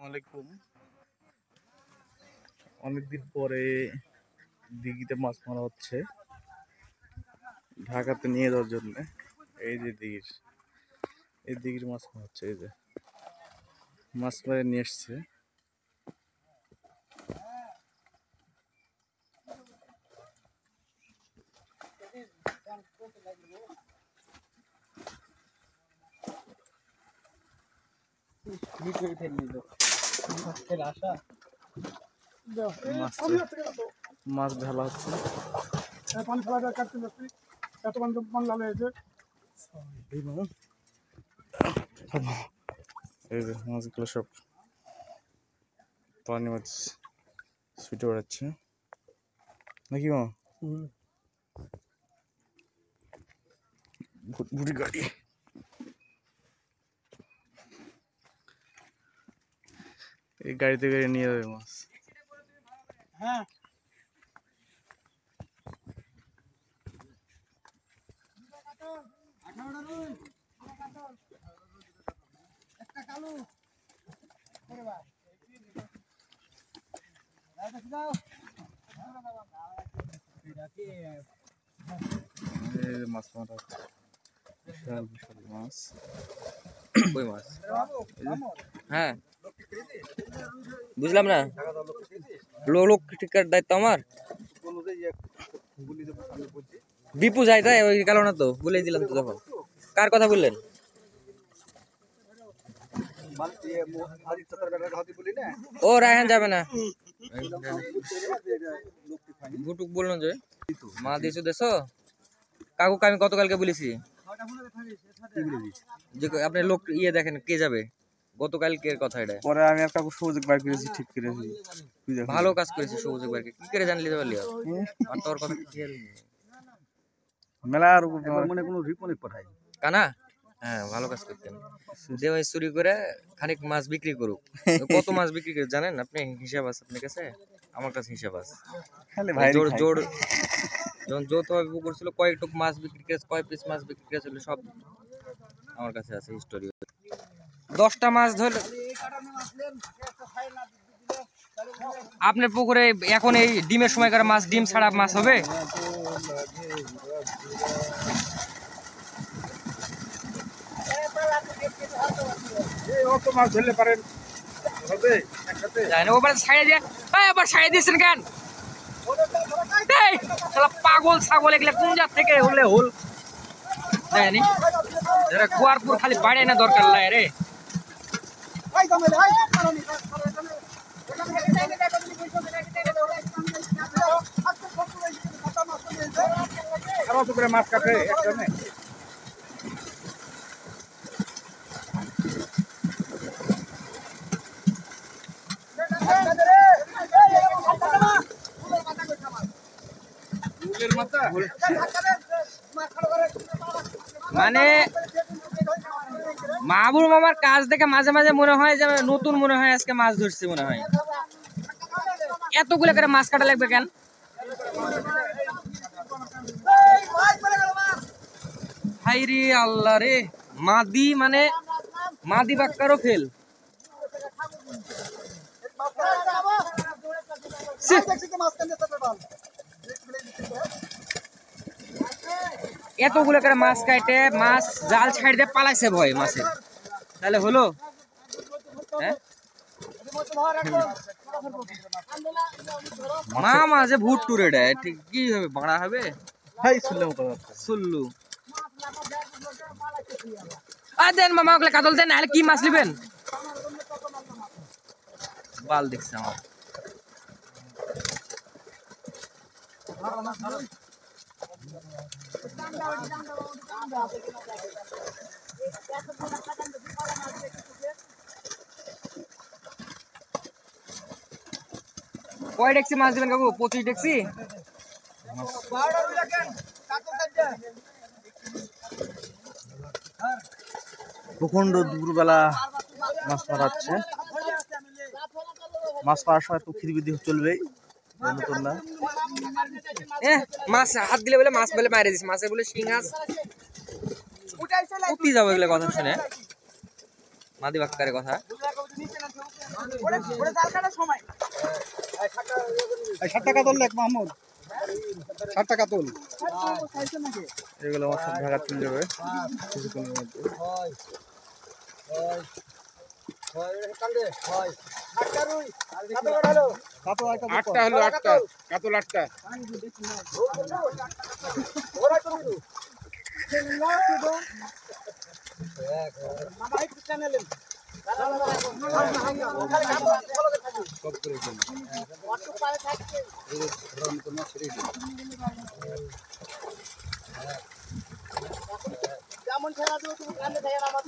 আলাইকুম। অনেকদিন পরে দিঘিতে মাছ মারা হচ্ছে ঢাকাতে নিয়ে যাওয়ার জন্য। এই যে দিঘির মাছ মারা হচ্ছে। এই যে মাছ মারে নিয়ে এসছে। মাছ ঢালা হচ্ছে। এই যে মাছগুলো সব পানি মাছ ছুটে বেড়াচ্ছে নাকি মা? ভুটভুটি গাড়ি। এই গাড়িতে করে নিয়ে যাবে মাছ। হ্যাঁ মাছ মারা হচ্ছে। বিশাল বিশাল মাছ। কই মাছ? হ্যাঁ বুঝলাম না। লোক টিকার দায়িত্ব আমার। দীপু যাই তাই ওই গেল না তো, বলে দিলাম তো। তখন কার কথা বললেন? ও রায়হান যাবে না। গুটুক বললাম যে মা দিয়েছো দেশো কাকুকে আমি গতকালকে বলেছি যে আপনি লোক দেখেন কে যাবে। গতকালকের কথা এটা। পরে আমি আর কাকু সুযোগ বাইর করেছি, ঠিক করেছি। ভালো কাজ করেছি সবুজ একবার কি করে জানলি পারলি আর তোর কথা কি মেলার উপর মনে কোনো রিপোর্ট পাঠাই কানা। হ্যাঁ ভালো কাজ করতেন। দেওয়াই চুরি করে খানিক মাছ বিক্রি করুক। কত মাছ বিক্রি করে জানেন আপনি? হিসাব আছে আপনার কাছে? আমার কাছে হিসাব আছে। জোর জোর যখন যৌথভাবে পুকুর ছিল, কয়েক টুক মাছ বিক্রি করেছে, কয় পিস মাছ বিক্রি করেছিল সব আমার কাছে আছে হিস্টোরি। 10টা মাছ ধরে আপনার পুকুরে এখন এই ডিমের সময়কার মাছ, ডিম ছাড়া মাছ হবে? মাছ ধরলে পারেন দিয়েছেন কেন? পাগল ছাগল এগুলো কোন জাত থেকে হলে হল দেয়নি। কুয়ারপুর খালি বাড়ে না দরকার লাই রে। মাছ কাটে একজনে। মানে মাহবুব মামার কাজ দেখে মাঝে মাঝে মনে হয় যে নতুন মনে হয়, আজকে মাছ ধরছি মনে হয়। এতগুলো করে মাছ কাটা লাগবে কেন? হাই রে আল্লাহ রে, মাদি মানে মাদি বাক্কারও ফেল। এতগুলো করে মাছ কাটে মাছ জাল ছাড় দিয়ে পালাইছে ভয় মাছের। তাহলে হলো মা মাঝে ভুট টুরে দেয়, ঠিক কি হবে? বাড়া হবে সুল্লু। দেন মামা ওগুলো কাতল দেন, নাহলে কি মাছ নেবেন? বাল দেখছে আমার। কয় ডেক্সি মাছ দিবেন কাকু? 25 ডেক্সি। প্রখণ্ড দুপুরবেলা মাছ মারা হচ্ছে। মাছ মারার সময় একটু খিরবিদি চলবেই, নতুন না। মাছ হাত দিলে বলে মাছ বলে মারে দিস, মাছের বলে শিং আস উঠি যাবো এগুলো কথা শুনে। মাদি বাক্কারের কথা ষাট টাকা তোল লেখ মাহমুদ, 60 টাকা তোল। এগুলো আমার সাথে ঢাকা চলে যাবে কিছুক্ষণের মধ্যে। আটটা হলো, আটটা কাতল, আটটা। যেমন খেলা দেবো তুমি কান্দে থাকে আমার